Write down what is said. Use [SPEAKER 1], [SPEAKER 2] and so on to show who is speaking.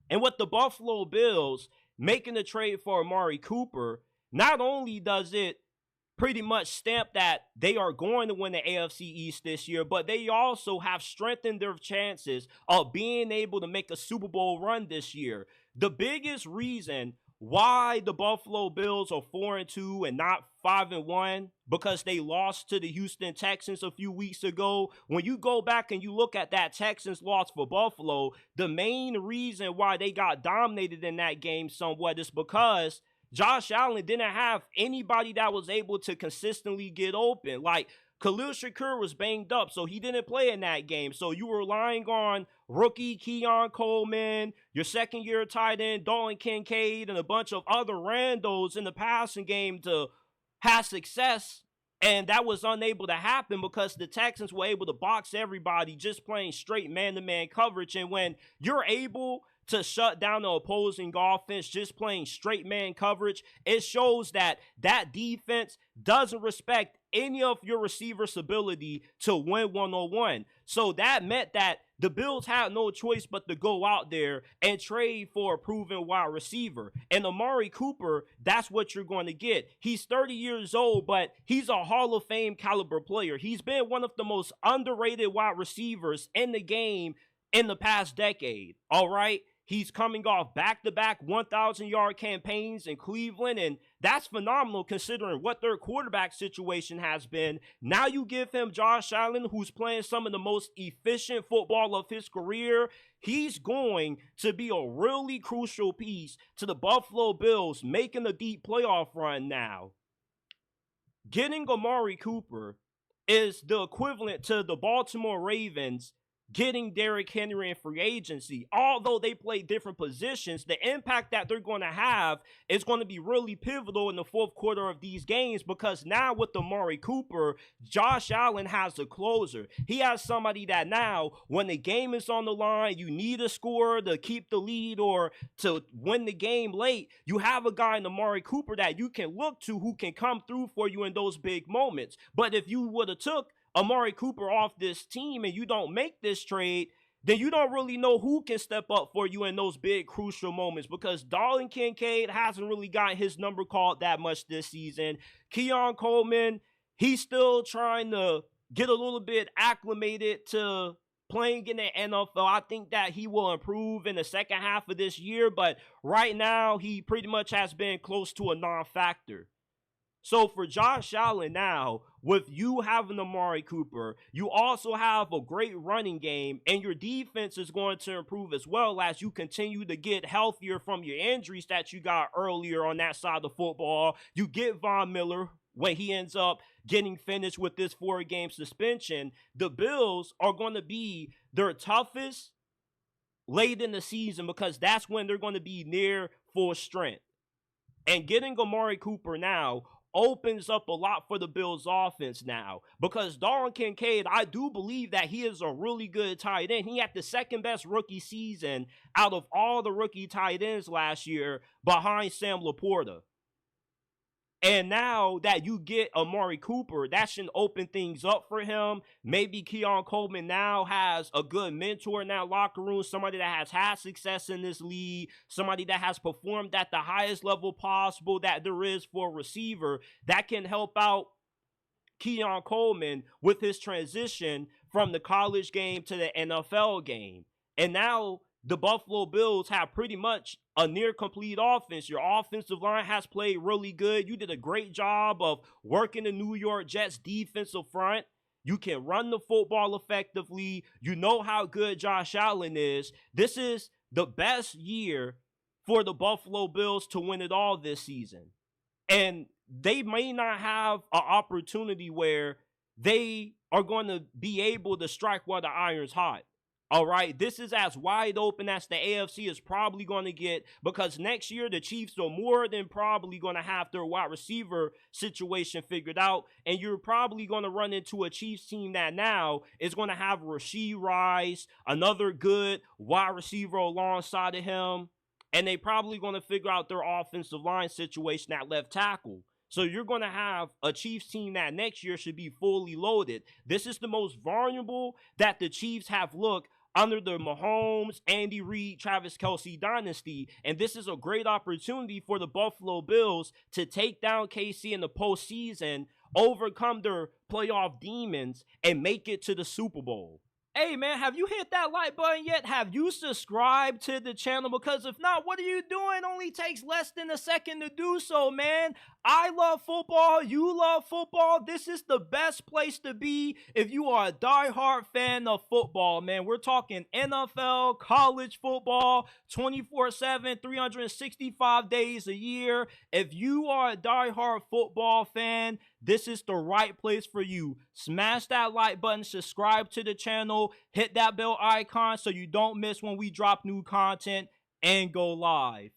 [SPEAKER 1] And with the Buffalo Bills making the trade for Amari Cooper, not only does it pretty much stamp that they are going to win the AFC East this year, but they also have strengthened their chances of being able to make a Super Bowl run this year. The biggest reason why the Buffalo Bills are 4-2 and not 5-1, because they lost to the Houston Texans a few weeks ago. When you go back and you look at that Texans loss for Buffalo, the main reason why they got dominated in that game somewhat is because Josh Allen didn't have anybody that was able to consistently get open. Like, Khalil Shakur was banged up, so he didn't play in that game. So you were relying on rookie Keon Coleman, your second-year tight end Dalton Kincaid, and a bunch of other randos in the passing game to have success. And that was unable to happen because the Texans were able to box everybody just playing straight man-to-man coverage. And when you're able to shut down the opposing offense just playing straight man coverage, it shows that that defense doesn't respect any of your receivers' ability to win one-on-one. So that meant that the Bills had no choice but to go out there and trade for a proven wide receiver. And Amari Cooper, that's what you're going to get. He's 30 years old, but he's a Hall of Fame caliber player. He's been one of the most underrated wide receivers in the game in the past decade, all right? He's coming off back-to-back 1,000-yard campaigns in Cleveland, and that's phenomenal considering what their quarterback situation has been. Now you give him Josh Allen, who's playing some of the most efficient football of his career. He's going to be a really crucial piece to the Buffalo Bills making a deep playoff run now. Getting Amari Cooper is the equivalent to the Baltimore Ravens getting Derrick Henry in free agency. Although they play different positions, the impact that they're going to have is going to be really pivotal in the fourth quarter of these games, because now with Amari Cooper, Josh Allen has a closer. He has somebody that now, when the game is on the line, you need a scorer to keep the lead or to win the game late, you have a guy in Amari Cooper that you can look to who can come through for you in those big moments. But if you would have took Amari Cooper off this team and you don't make this trade, then you don't really know who can step up for you in those big crucial moments, because Dalton Kincaid hasn't really got his number called that much this season. Keon Coleman, he's still trying to get a little bit acclimated to playing in the NFL. I think that he will improve in the second half of this year, but right now he pretty much has been close to a non-factor. So for Josh Allen now, with you having Amari Cooper, you also have a great running game, and your defense is going to improve as well as you continue to get healthier from your injuries that you got earlier on that side of the football. You get Von Miller when he ends up getting finished with this 4-game suspension. The Bills are going to be their toughest late in the season because that's when they're going to be near full strength. And getting Amari Cooper now opens up a lot for the Bills offense now, because Dalton Kincaid, I do believe that he is a really good tight end. He had the second best rookie season out of all the rookie tight ends last year behind Sam Laporta. And now that you get Amari Cooper, that should open things up for him. Maybe Keon Coleman now has a good mentor in that locker room, somebody that has had success in this league, somebody that has performed at the highest level possible that there is for a receiver that can help out Keon Coleman with his transition from the college game to the NFL game. And now the Buffalo Bills have pretty much a near complete offense. Your offensive line has played really good. You did a great job of working the New York Jets defensive front. You can run the football effectively. You know how good Josh Allen is. This is the best year for the Buffalo Bills to win it all this season. And they may not have an opportunity where they are going to be able to strike while the iron's hot. All right, this is as wide open as the AFC is probably going to get, because next year the Chiefs are more than probably going to have their wide receiver situation figured out, and you're probably going to run into a Chiefs team that now is going to have Rashee Rice, another good wide receiver alongside of him, and they probably going to figure out their offensive line situation at left tackle. So you're going to have a Chiefs team that next year should be fully loaded. This is the most vulnerable that the Chiefs have looked under the Mahomes, Andy Reid, Travis Kelce dynasty. And this is a great opportunity for the Buffalo Bills to take down KC in the postseason, overcome their playoff demons, and make it to the Super Bowl. Hey man, have you hit that like button yet? Have you subscribed to the channel? Because if not, what are you doing? It only takes less than a second to do so, man. I love football. You love football. This is the best place to be if you are a diehard fan of football, man. We're talking NFL, college football, 24/7, 365 days a year. If you are a diehard football fan, this is the right place for you. Smash that like button, subscribe to the channel, hit that bell icon so you don't miss when we drop new content, and go live.